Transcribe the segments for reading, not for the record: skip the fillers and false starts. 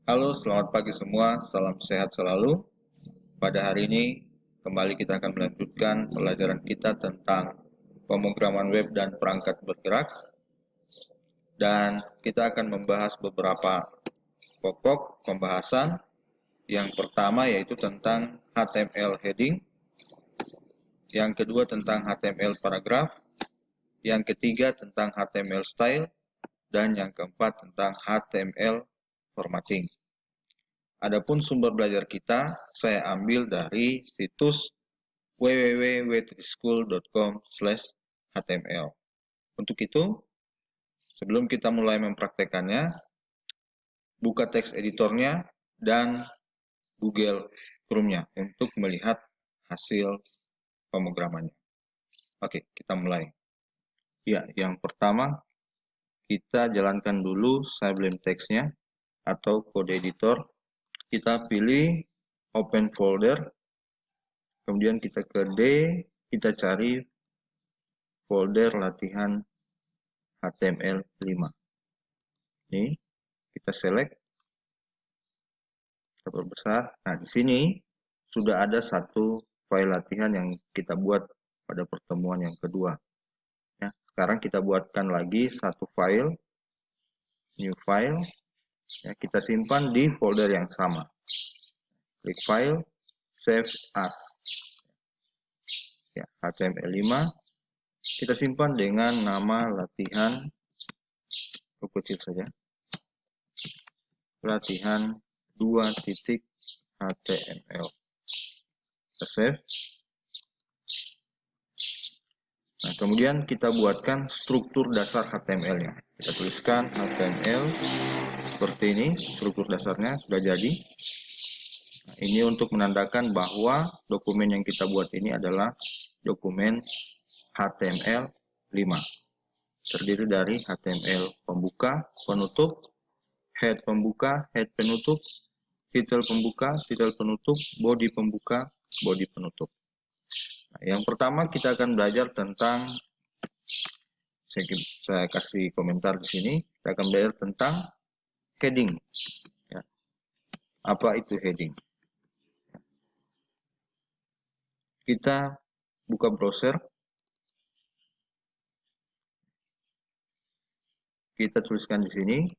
Halo, selamat pagi semua. Salam sehat selalu. Pada hari ini, kembali kita akan melanjutkan pelajaran kita tentang pemrograman web dan perangkat bergerak. Dan kita akan membahas beberapa pokok pembahasan. Yang pertama yaitu tentang HTML heading. Yang kedua tentang HTML paragraph. Yang ketiga tentang HTML style. Dan yang keempat tentang HTML formatting. Adapun sumber belajar kita saya ambil dari situs www.wetrischool.com/html. Untuk itu, sebelum kita mulai mempraktekannya, buka teks editornya dan Google Chrome-nya untuk melihat hasil pemrogramannya. Oke, kita mulai. Ya, yang pertama kita jalankan dulu Sublime Text-nya atau kode editor. Kita pilih Open Folder. Kemudian kita ke D, kita cari folder latihan HTML5. Ini kita select, kita perbesar. Nah, di sini sudah ada satu file latihan yang kita buat pada pertemuan yang kedua. Ya, sekarang kita buatkan lagi satu file, new file. Ya, kita simpan di folder yang sama. Klik file, save as. Ya, HTML5 kita simpan dengan nama latihan, kecil saja, latihan 2.html. Kita save. Nah, kemudian kita buatkan struktur dasar HTML-nya. Kita tuliskan HTML seperti ini, struktur dasarnya sudah jadi. Nah, ini untuk menandakan bahwa dokumen yang kita buat ini adalah dokumen HTML5. Terdiri dari HTML pembuka, penutup, head pembuka, head penutup, title pembuka, title penutup, body pembuka, body penutup. Nah, yang pertama kita akan belajar tentang, saya kasih komentar di sini, kita akan belajar tentang heading. Ya. Apa itu heading? Kita buka browser, kita tuliskan di sini,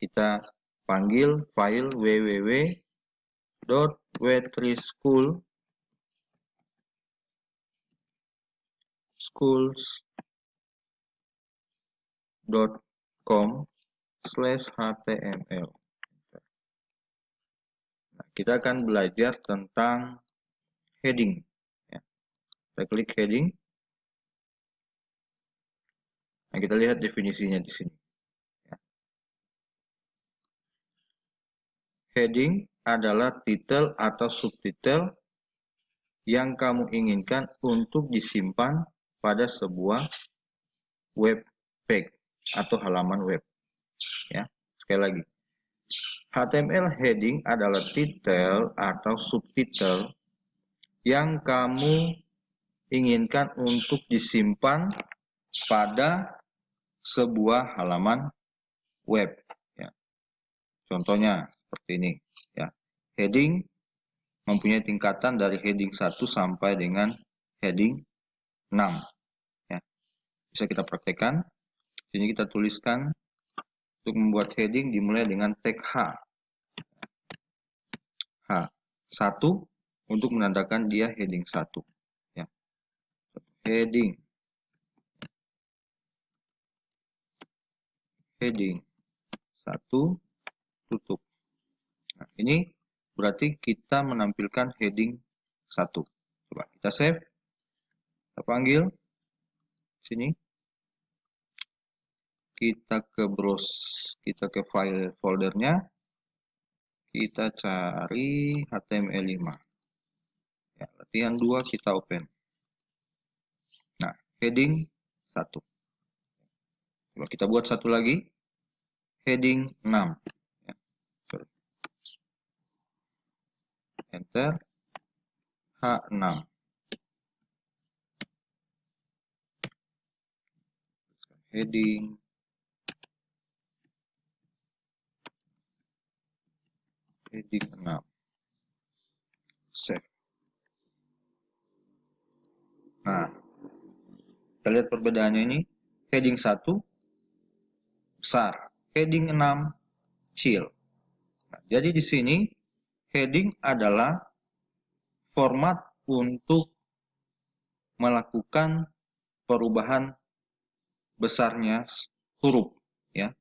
kita panggil file www.wetrischool.com/html. Nah, kita akan belajar tentang heading. Ya. Kita klik heading. Nah, kita lihat definisinya di sini. Ya. Heading adalah title atau subtitle yang kamu inginkan untuk disimpan pada sebuah web page atau halaman web. Ya, sekali lagi. HTML heading adalah title atau subtitle yang kamu inginkan untuk disimpan pada sebuah halaman web. Ya. Contohnya seperti ini. Ya. Heading mempunyai tingkatan dari heading 1 sampai dengan heading 6. Ya. Bisa kita praktekkan. Sini kita tuliskan untuk membuat heading dimulai dengan tag H1 untuk menandakan dia heading 1. Ya. Heading 1 tutup. Nah, ini berarti kita menampilkan heading 1. Coba kita save. Kita panggil sini. Kita ke browse, kita ke file foldernya. Kita cari HTML5. Ya, latihan 2 kita open. Nah, heading 1. Coba kita buat satu lagi. Heading 6. Ya, enter. H6. Heading heading 6. Save. Nah, kita lihat perbedaannya ini. Heading 1 besar, heading 6 kecil. Nah, jadi di sini heading adalah format untuk melakukan perubahan besarnya huruf, ya.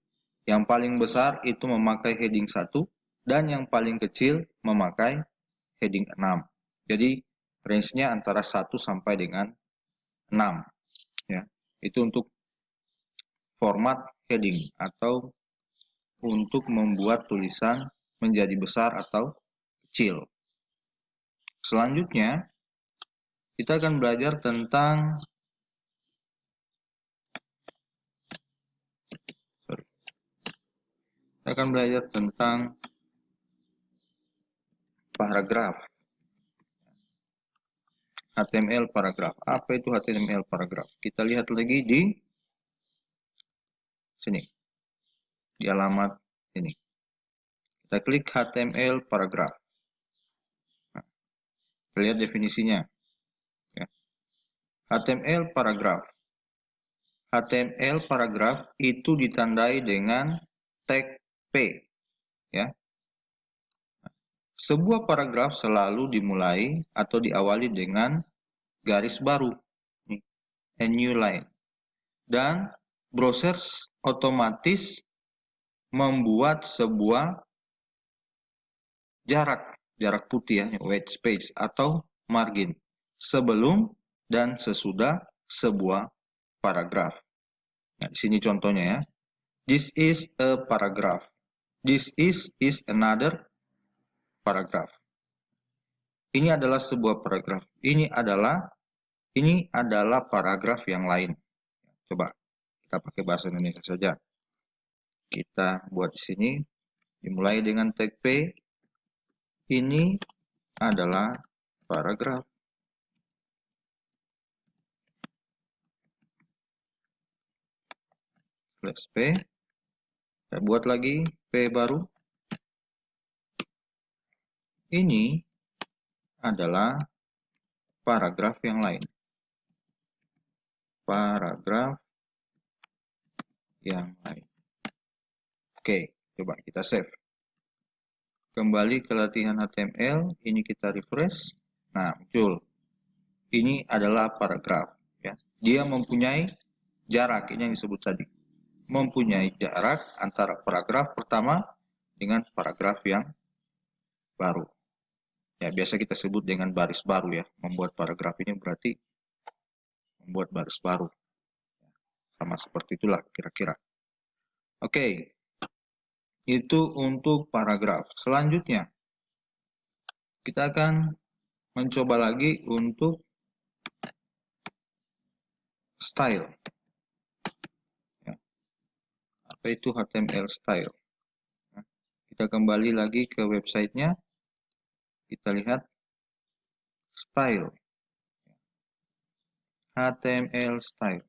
Yang paling besar itu memakai heading 1 dan yang paling kecil memakai heading 6. Jadi range-nya antara 1 sampai dengan 6, ya. Itu untuk format heading atau untuk membuat tulisan menjadi besar atau kecil. Selanjutnya kita akan belajar tentang paragraf. HTML paragraf. Apa itu HTML paragraf? Kita lihat lagi di sini. Di alamat ini. Kita klik HTML paragraf. Nah, kita lihat definisinya. Ya. HTML paragraf. HTML paragraf itu ditandai dengan tag P. Ya. Sebuah paragraf selalu dimulai atau diawali dengan garis baru. A new line. Dan browser otomatis membuat sebuah jarak putih, ya, white space atau margin sebelum dan sesudah sebuah paragraf. Nah, di sini contohnya, ya. This is a paragraph. This is another paragraph. Ini adalah sebuah paragraf. Ini adalah paragraf yang lain. Coba kita pakai bahasa Indonesia saja. Kita buat di sini dimulai dengan tag P. Ini adalah paragraf. Slash P. Saya buat lagi P baru. Ini adalah paragraf yang lain. Paragraf yang lain. Oke, coba kita save. Kembali ke latihan HTML, ini kita refresh. Nah, muncul. Ini adalah paragraf, ya. Dia mempunyai jarak, ini yang disebut tadi. Mempunyai jarak antara paragraf pertama dengan paragraf yang baru. Ya, biasa kita sebut dengan baris baru, ya. Membuat paragraf ini berarti membuat baris baru. Sama seperti itulah kira-kira. Oke. Itu untuk paragraf. Selanjutnya, kita akan mencoba lagi untuk style. Ya. Apa itu HTML style? Nah, kita kembali lagi ke websitenya. Kita lihat style. HTML style.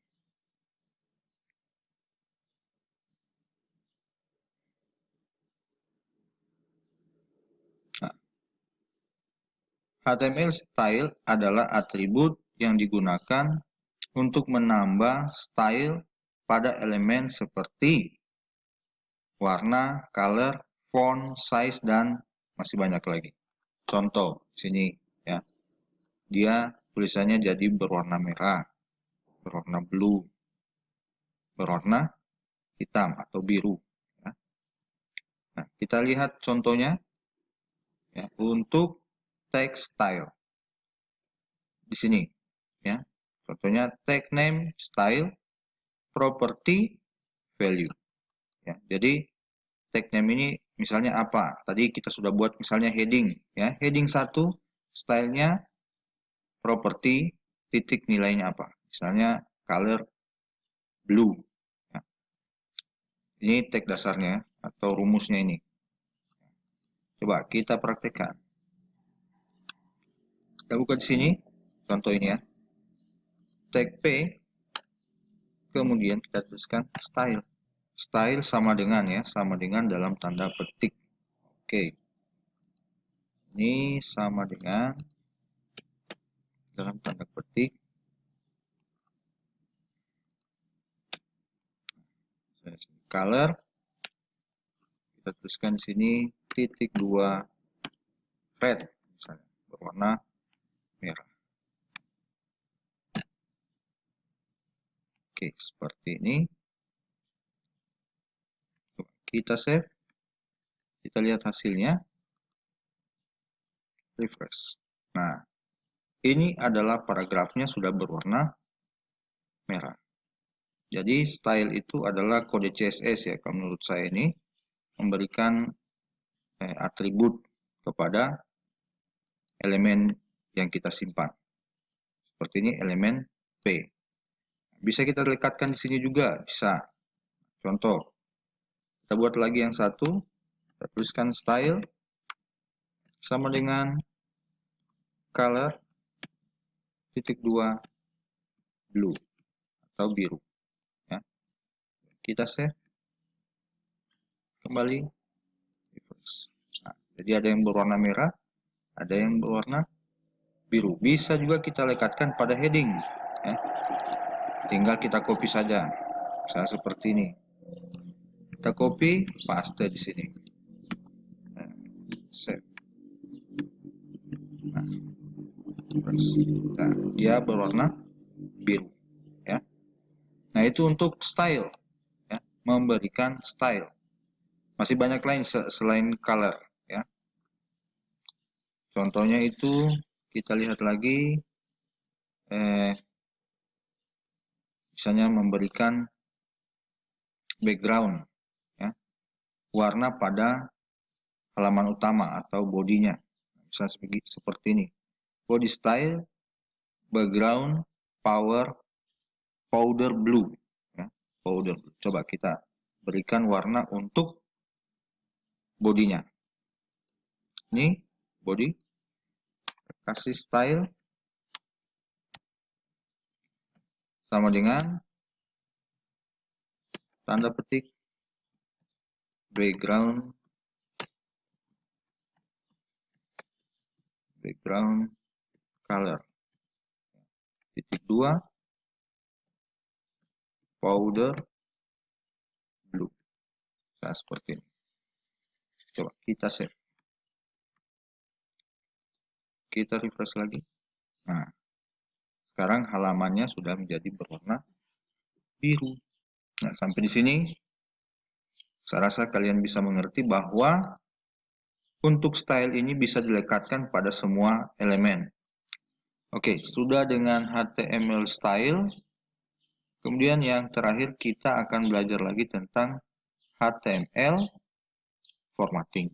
Nah, HTML style adalah atribut yang digunakan untuk menambah style pada elemen seperti warna, color, font, size, dan masih banyak lagi. Contoh sini, ya. Dia tulisannya jadi berwarna merah, berwarna blue, berwarna hitam atau biru. Ya. Nah, kita lihat contohnya, ya, untuk text style di sini, ya. Contohnya tag name, style, property, value. Ya, jadi tag name ini misalnya apa? Tadi kita sudah buat misalnya heading, ya. Heading 1 stylenya property titik nilainya apa? Misalnya color blue. Ya. Ini tag dasarnya atau rumusnya ini. Coba kita praktekkan. Kita buka di sini contoh ini, ya. Tag P, kemudian kita tuliskan style. Style sama dengan, ya, sama dengan dalam tanda petik. Oke. Ini sama dengan dalam tanda petik color, kita tuliskan di sini titik 2 red, misalnya berwarna merah. Oke, seperti ini. Kita save, kita lihat hasilnya, refresh. Nah, ini adalah paragrafnya sudah berwarna merah. Jadi style itu adalah kode CSS ya, kalau menurut saya ini memberikan atribut kepada elemen yang kita simpan. Seperti ini elemen P. Bisa kita lekatkan di sini juga, bisa. Contoh, kita buat lagi yang satu, kita tuliskan style sama dengan color titik 2 blue atau biru. Ya. Kita save, kembali, refresh. Nah, jadi ada yang berwarna merah, ada yang berwarna biru. Bisa juga kita lekatkan pada heading. Ya. Tinggal kita copy saja, misalnya seperti ini. Kita copy, paste di sini. Save. Nah, dia berwarna biru. Ya. Nah, itu untuk style. Ya. Memberikan style. Masih banyak lain selain color. Ya. Contohnya itu kita lihat lagi. Misalnya memberikan background. Ya. Warna pada halaman utama atau bodinya. Misalnya seperti ini. Body style, background, powder blue. Ya, powder blue. Coba kita berikan warna untuk bodinya. Ini body, kasih style sama dengan tanda petik background color titik 2 powder blue. Nah, seperti ini. Coba kita save, kita refresh lagi. Nah, sekarang halamannya sudah menjadi berwarna biru. Nah, sampai di sini saya rasa kalian bisa mengerti bahwa untuk style ini bisa dilekatkan pada semua elemen. Oke, sudah dengan HTML style. Kemudian yang terakhir kita akan belajar lagi tentang HTML formatting.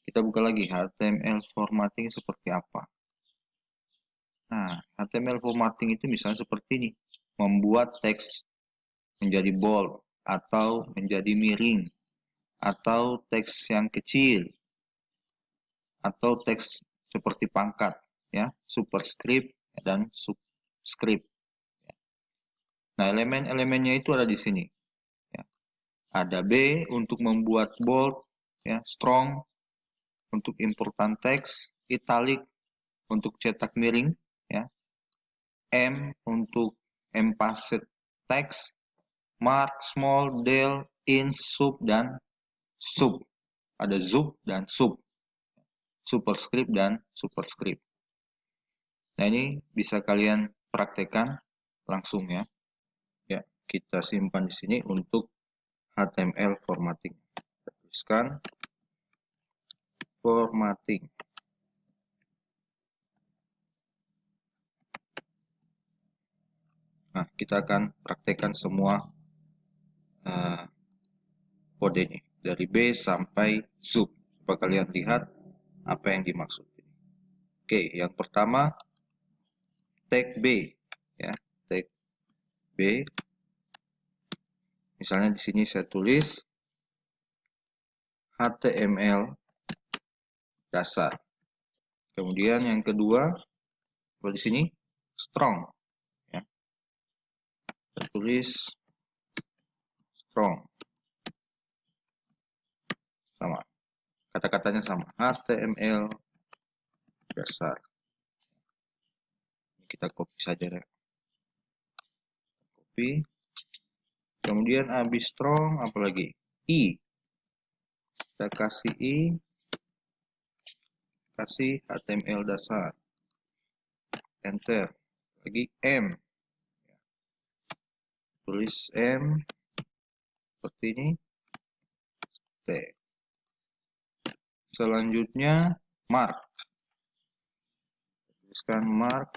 Kita buka lagi HTML formatting seperti apa. Nah, HTML formatting itu misalnya seperti ini. Membuat teks menjadi bold atau menjadi miring, atau teks yang kecil, atau teks seperti pangkat, ya, superscript dan subscript. Nah, elemen-elemennya itu ada di sini. Ya. Ada B untuk membuat bold, ya, strong untuk important text, italic untuk cetak miring, ya, M untuk emphasized text, mark, small, del, in, sub, dan sub. Ada sub dan sub, superscript dan superscript. Nah, ini bisa kalian praktekkan langsung ya. Ya, kita simpan di sini untuk HTML formatting. Kita tuliskan formatting. Nah, kita akan praktekkan semua kodenya dari B sampai sub supaya kalian lihat apa yang dimaksud. Oke, yang pertama tag B, ya, tag B. Misalnya di sini saya tulis HTML dasar. Kemudian yang kedua, di sini strong, ya. Saya tulis strong, sama. kata-katanya sama, HTML dasar. Kita copy saja deh. Copy. Kemudian habis strong apalagi? I. Kita kasih I. Kasih HTML dasar. Enter. Lagi M. Tulis M. Seperti ini. T. Selanjutnya mark. Tuliskan mark.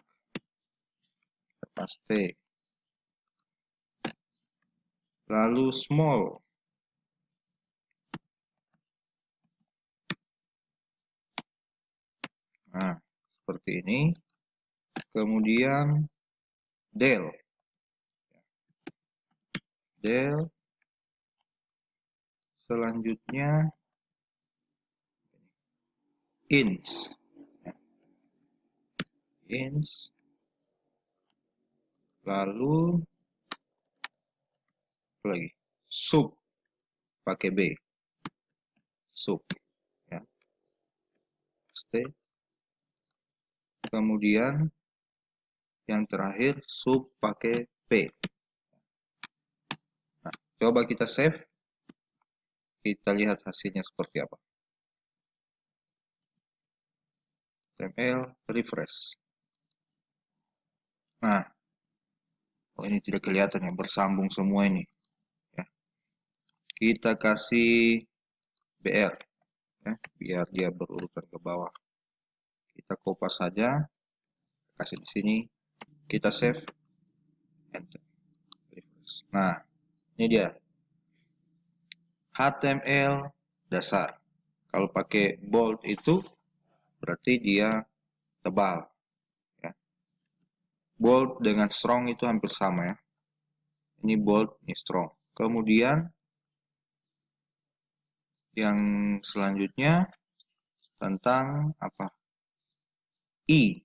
Atas T. Lalu small. Nah, seperti ini. Kemudian del. Del. Selanjutnya inch. Inch. Lalu apa lagi? Sub. Pakai B. Sub. Ya. Stay. Kemudian yang terakhir sub pakai P. Nah, coba kita save. Kita lihat hasilnya seperti apa. HTML refresh. Nah, oh ini tidak kelihatan ya, bersambung semua ini. Ya. Kita kasih BR, ya, biar dia berurutan ke bawah. Kita kopas saja, kasih di sini. Kita save. Enter. Refresh. Nah, ini dia. HTML dasar. Kalau pakai bold itu berarti dia tebal. Ya. Bold dengan strong itu hampir sama ya. Ini bold, ini strong. Kemudian yang selanjutnya tentang apa? I.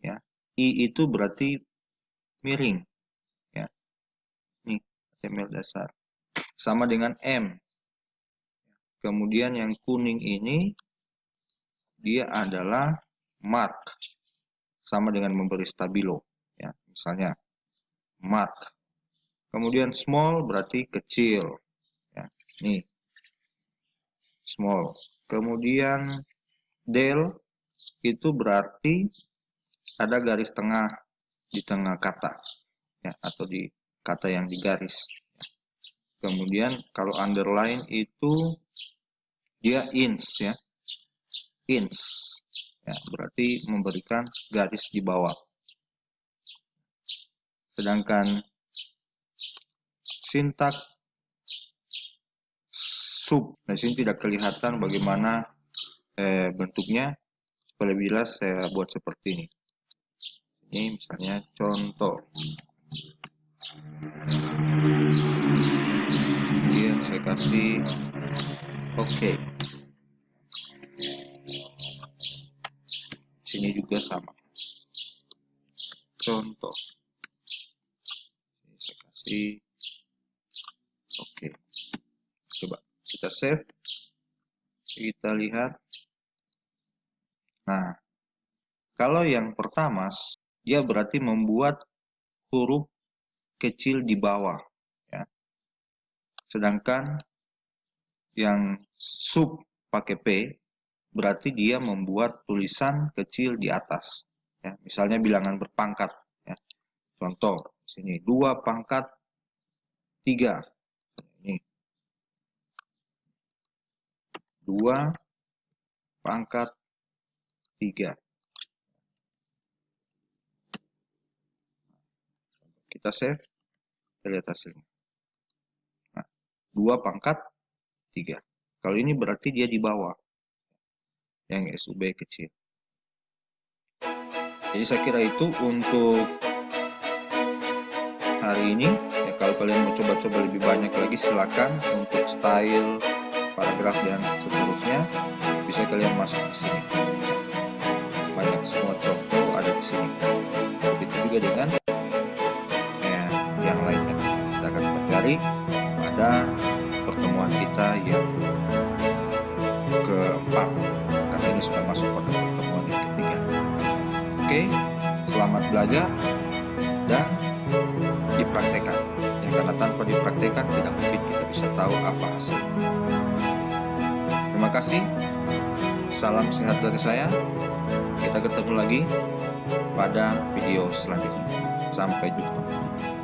Ya. I itu berarti miring. Ya. Ini HTML dasar. Sama dengan M. Kemudian yang kuning ini dia adalah mark, sama dengan memberi stabilo ya, misalnya mark. Kemudian small berarti kecil ya, nih small. Kemudian del itu berarti ada garis tengah di tengah kata ya, atau di kata yang digaris. Kemudian kalau underline itu dia inch ya, inch ya, berarti memberikan garis di bawah. Sedangkan sintak sub, nah sini tidak kelihatan bagaimana bentuknya. Supaya lebih jelas saya buat seperti ini. Ini misalnya contoh. Kemudian saya kasih oke. Sini juga sama. Contoh. Ini saya kasih oke. Coba kita save. Kita lihat. Nah, kalau yang pertama dia berarti membuat huruf kecil di bawah ya. Sedangkan yang sub pakai P berarti dia membuat tulisan kecil di atas ya. Misalnya bilangan berpangkat ya. Contoh sini 2 pangkat 3. Ini 2 pangkat 3. Kita save, kita lihat hasilnya. Nah, 2 pangkat 3. Kalau ini berarti dia di bawah. Yang SUB kecil. Jadi saya kira itu untuk hari ini. Ya, kalau kalian mau coba-coba lebih banyak lagi silakan untuk style, paragraf dan seterusnya bisa kalian masuk di sini. Banyak semua contoh ada di sini. Begitu juga dengan yang lainnya. Kita akan pelajari pada pertemuan kita yang ke ini sudah masuk pada pertemuan yang ketiga. Oke, selamat belajar dan dipraktekkan. Ya, karena tanpa dipraktekkan tidak mungkin kita bisa tahu apa hasilnya. Terima kasih. Salam sehat dari saya. Kita ketemu lagi pada video selanjutnya. Sampai jumpa.